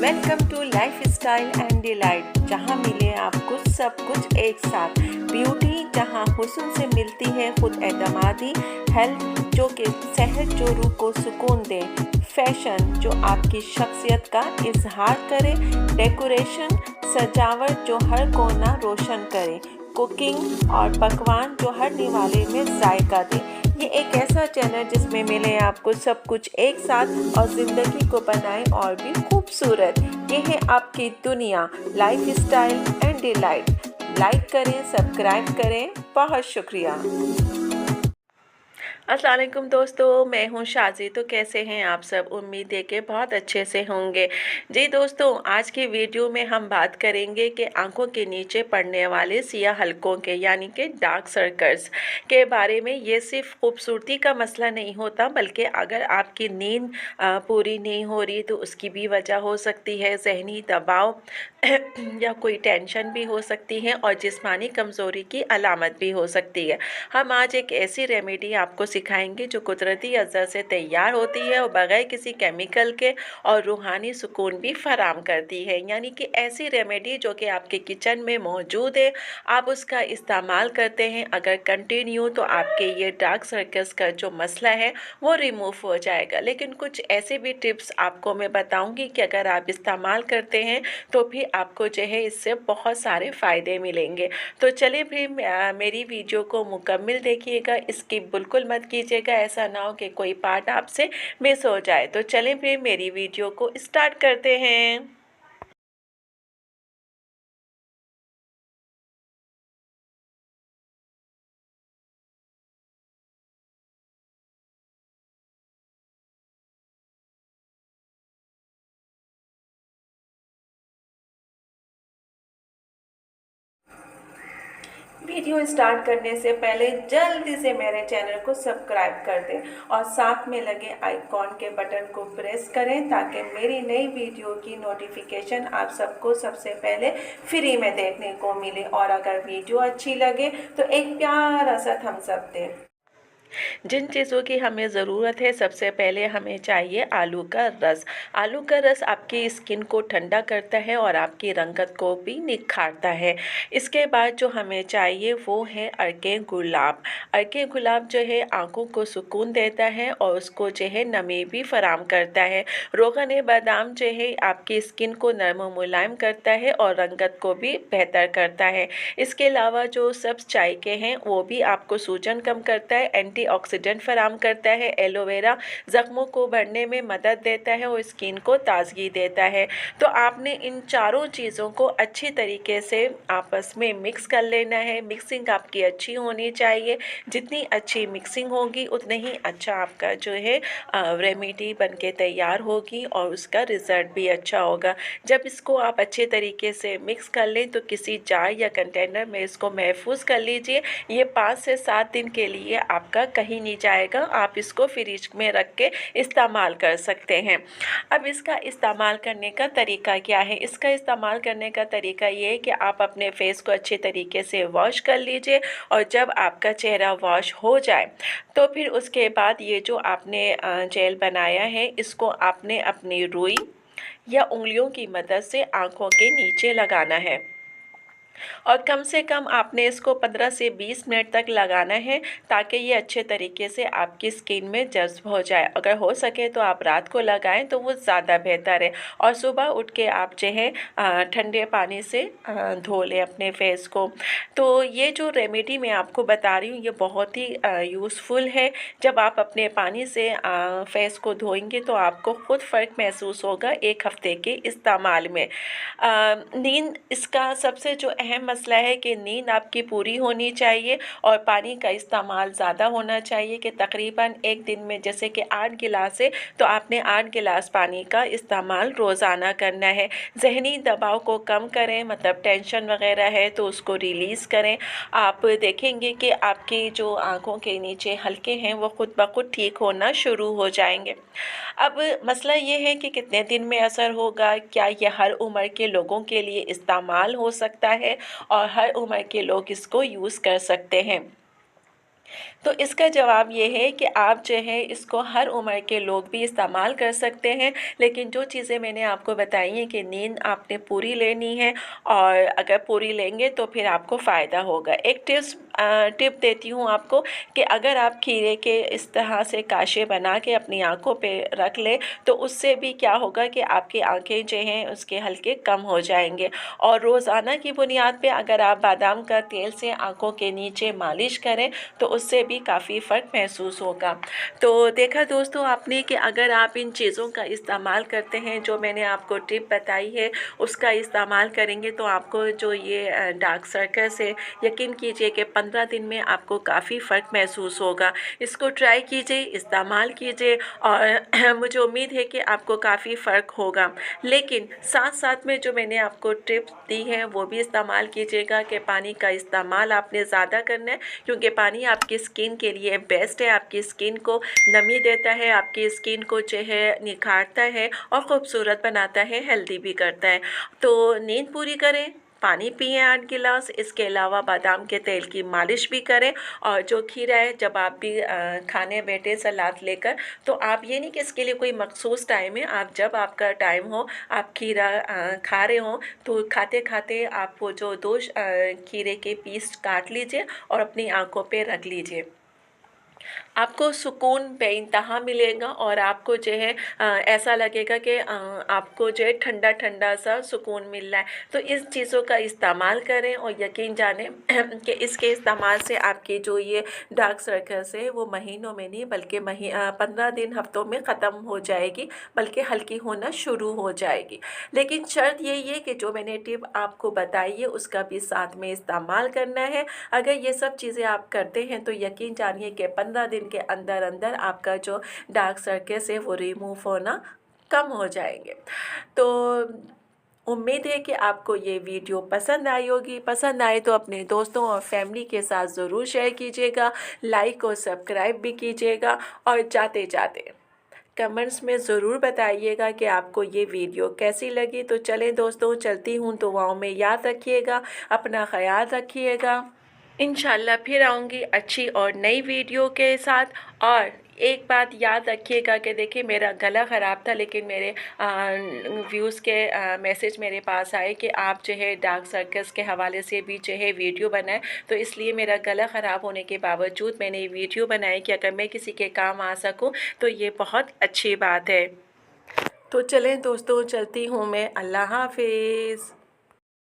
Welcome to lifestyle and delight, जहाँ मिले आपको सब कुछ एक साथ। ब्यूटी जहाँ हुस्न से मिलती है खुद एतमादी, हेल्थ जो कि सेहत जो रूह को सुकून दे, फैशन जो आपकी शख्सियत का इजहार करे, डेकोरेशन सजावट जो हर कोना रोशन करे, कुकिंग और पकवान जो हर निवाले में जायका दे। ये एक ऐसा चैनल जिसमें मिले आपको सब कुछ एक साथ और ज़िंदगी को बनाए और भी खूबसूरत। ये है आपकी दुनिया, life style and delight. Like करें, सब्सक्राइब करें। बहुत शुक्रिया। अस्सलाम वालेकुम दोस्तों, मैं हूं शाजी। तो कैसे हैं आप सब? उम्मीद है कि बहुत अच्छे से होंगे। जी दोस्तों, आज की वीडियो में हम बात करेंगे कि आंखों के नीचे पड़ने वाले सियाह हलकों के यानी कि डार्क सर्कल्स के बारे में। ये सिर्फ खूबसूरती का मसला नहीं होता, बल्कि अगर आपकी नींद पूरी नहीं हो रही तो उसकी भी वजह हो सकती है। जहनी दबाव या कोई टेंशन भी हो सकती है और जिस्मानी कमज़ोरी की अलामत भी हो सकती है। हम आज एक ऐसी रेमेडी आपको सिखाएंगे जो कुदरती अज़ा से तैयार होती है और बगैर किसी केमिकल के, और रूहानी सुकून भी फराम करती है। यानी कि ऐसी रेमेडी जो कि आपके किचन में मौजूद है, आप उसका इस्तेमाल करते हैं अगर कंटिन्यू, तो आपके ये डार्क सर्कल्स का जो मसला है वो रिमूव हो जाएगा। लेकिन कुछ ऐसे भी टिप्स आपको मैं बताऊंगी कि अगर आप इस्तेमाल करते हैं तो भी आपको जो है इससे बहुत सारे फ़ायदे मिलेंगे। तो चलिए फिर मेरी वीडियो को मुकम्मल देखिएगा, स्किप बिल्कुल मत कीजिएगा, ऐसा ना हो कि कोई पार्ट आपसे मिस हो जाए। तो चलिए फिर मेरी वीडियो को स्टार्ट करते हैं। वीडियो स्टार्ट करने से पहले जल्दी से मेरे चैनल को सब्सक्राइब कर दें और साथ में लगे आइकॉन के बटन को प्रेस करें ताकि मेरी नई वीडियो की नोटिफिकेशन आप सबको सबसे पहले फ्री में देखने को मिले। और अगर वीडियो अच्छी लगे तो एक प्यारा सा थम्स अप दें। जिन चीज़ों की हमें ज़रूरत है, सबसे पहले हमें चाहिए आलू का रस। आलू का रस आपकी स्किन को ठंडा करता है और आपकी रंगत को भी निखारता है। इसके बाद जो हमें चाहिए वो है अर्के गुलाब। अर्के गुलाब जो है आँखों को सुकून देता है और उसको जो है नमी भी फराम करता है। रोगन बादाम जो है आपकी स्किन को नरम और मुलायम करता है और रंगत को भी बेहतर करता है। इसके अलावा जो सब्ज़ चाय के हैं वो भी आपको सूजन कम करता है, एंटीऑक्सीडेंट फराम करता है। एलोवेरा ज़ख्मों को भरने में मदद देता है और स्किन को ताजगी देता है। तो आपने इन चारों चीज़ों को अच्छी तरीके से आपस में मिक्स कर लेना है। मिक्सिंग आपकी अच्छी होनी चाहिए। जितनी अच्छी मिक्सिंग होगी उतने ही अच्छा आपका जो है रेमेडी बन के तैयार होगी और उसका रिज़ल्ट भी अच्छा होगा। जब इसको आप अच्छे तरीके से मिक्स कर लें तो किसी जार या कंटेनर में इसको महफूज कर लीजिए। ये 5 से 7 दिन के लिए आपका कहीं नहीं जाएगा। आप इसको फ्रिज में रख के इस्तेमाल कर सकते हैं। अब इसका इस्तेमाल करने का तरीका क्या है? इसका इस्तेमाल करने का तरीका ये है कि आप अपने फेस को अच्छे तरीके से वॉश कर लीजिए और जब आपका चेहरा वॉश हो जाए तो फिर उसके बाद ये जो आपने जेल बनाया है इसको आपने अपनी रुई या उंगलियों की मदद से आँखों के नीचे लगाना है और कम से कम आपने इसको 15 से 20 मिनट तक लगाना है ताकि ये अच्छे तरीके से आपकी स्किन में जज़्ब हो जाए। अगर हो सके तो आप रात को लगाएं तो वो ज़्यादा बेहतर है और सुबह उठ के आप जो है ठंडे पानी से धो लें अपने फेस को। तो ये जो रेमेडी मैं आपको बता रही हूँ ये बहुत ही यूज़फुल है। जब आप अपने पानी से फेस को धोएंगे तो आपको ख़ुद फ़र्क महसूस होगा 1 हफ़्ते के इस्तेमाल में। नींद इसका सबसे जो अहम मसला है कि नींद आपकी पूरी होनी चाहिए और पानी का इस्तेमाल ज़्यादा होना चाहिए कि तकरीबन एक दिन में जैसे कि 8 गिलास है तो आपने 8 गिलास पानी का इस्तेमाल रोज़ाना करना है। ज़हनी दबाव को कम करें, मतलब टेंशन वगैरह है तो उसको रिलीज़ करें। आप देखेंगे कि आपकी जो आँखों के नीचे हलके हैं वो खुद ब खुद ठीक होना शुरू हो जाएंगे। अब मसला ये है कि कितने दिन में असर होगा, क्या ये हर उम्र के लोगों के लिए इस्तेमाल हो सकता है और हर उम्र के लोग इसको यूज़ कर सकते हैं। तो इसका जवाब ये है कि आप जो है इसको हर उम्र के लोग भी इस्तेमाल कर सकते हैं, लेकिन जो चीज़ें मैंने आपको बताई हैं कि नींद आपने पूरी लेनी है, और अगर पूरी लेंगे तो फिर आपको फ़ायदा होगा। एक टिप देती हूँ आपको कि अगर आप खीरे के इस तरह से काशे बना के अपनी आँखों पे रख लें, तो उससे भी क्या होगा कि आपकी आँखें जो हैं उसके हल्के कम हो जाएँगे। और रोज़ाना की बुनियाद पे अगर आप बादाम का तेल से आँखों के नीचे मालिश करें तो उससे भी काफ़ी फ़र्क महसूस होगा। तो देखा दोस्तों आपने कि अगर आप इन चीज़ों का इस्तेमाल करते हैं, जो मैंने आपको टिप बताई है उसका इस्तेमाल करेंगे, तो आपको जो ये डार्क सर्कल्स है, यकीन कीजिए कि 15 दिन में आपको काफ़ी फ़र्क महसूस होगा। इसको ट्राई कीजिए, इस्तेमाल कीजिए, और मुझे उम्मीद है कि आपको काफ़ी फ़र्क होगा। लेकिन साथ-साथ में जो मैंने आपको टिप्स दी हैं वो भी इस्तेमाल कीजिएगा कि पानी का इस्तेमाल आपने ज़्यादा करना है, क्योंकि पानी आपकी स्किन के लिए बेस्ट है। आपकी स्किन को नमी देता है, आपकी स्किन को जो है निखारता है और ख़ूबसूरत बनाता है, हेल्दी भी करता है। तो नींद पूरी करें, पानी पिएं 8 गिलास, इसके अलावा बादाम के तेल की मालिश भी करें। और जो खीरा है, जब आप भी खाने बैठे सलाद लेकर, तो आप ये नहीं कि इसके लिए कोई मखसूस टाइम है, आप जब आपका टाइम हो आप खीरा खा रहे हो, तो खाते खाते आप वो जो दो खीरे के पीस काट लीजिए और अपनी आँखों पे रख लीजिए। आपको सुकून बेइंतहा मिलेगा, और आपको जो है ऐसा लगेगा कि आपको जो है ठंडा-ठंडा सा सुकून मिल रहा है। तो इस चीज़ों का इस्तेमाल करें और यकीन जानें कि इसके इस्तेमाल से आपकी जो ये डार्क सर्कल्स है वो महीनों में नहीं बल्कि 15 दिन, हफ्तों में ख़त्म हो जाएगी, बल्कि हल्की होना शुरू हो जाएगी। लेकिन शर्त यही है कि जो मैंने टिप आपको बताई है उसका भी साथ में इस्तेमाल करना है। अगर ये सब चीज़ें आप करते हैं तो यकीन जानिए कि 15 दिन के अंदर अंदर आपका जो डार्क सर्कल्स है वो रिमूव होना कम हो जाएंगे। तो उम्मीद है कि आपको ये वीडियो पसंद आई होगी। पसंद आए तो अपने दोस्तों और फैमिली के साथ ज़रूर शेयर कीजिएगा, लाइक और सब्सक्राइब भी कीजिएगा, और जाते जाते कमेंट्स में ज़रूर बताइएगा कि आपको ये वीडियो कैसी लगी। तो चलें दोस्तों, चलती हूँ, दुआओं में याद रखिएगा, अपना ख़याल रखिएगा। इंशाल्लाह फिर आऊँगी अच्छी और नई वीडियो के साथ। और एक बात याद रखिएगा कि देखिए मेरा गला ख़राब था, लेकिन मेरे व्यूज़ के मैसेज मेरे पास आए कि आप जो है डार्क सर्कल्स के हवाले से भी जो है वीडियो बनाएं। तो इसलिए मेरा गला ख़राब होने के बावजूद मैंने ये वीडियो बनाई कि अगर मैं किसी के काम आ सकूं तो ये बहुत अच्छी बात है। तो चलें दोस्तों, चलती हूँ मैं। अल्लाह हाफिज़।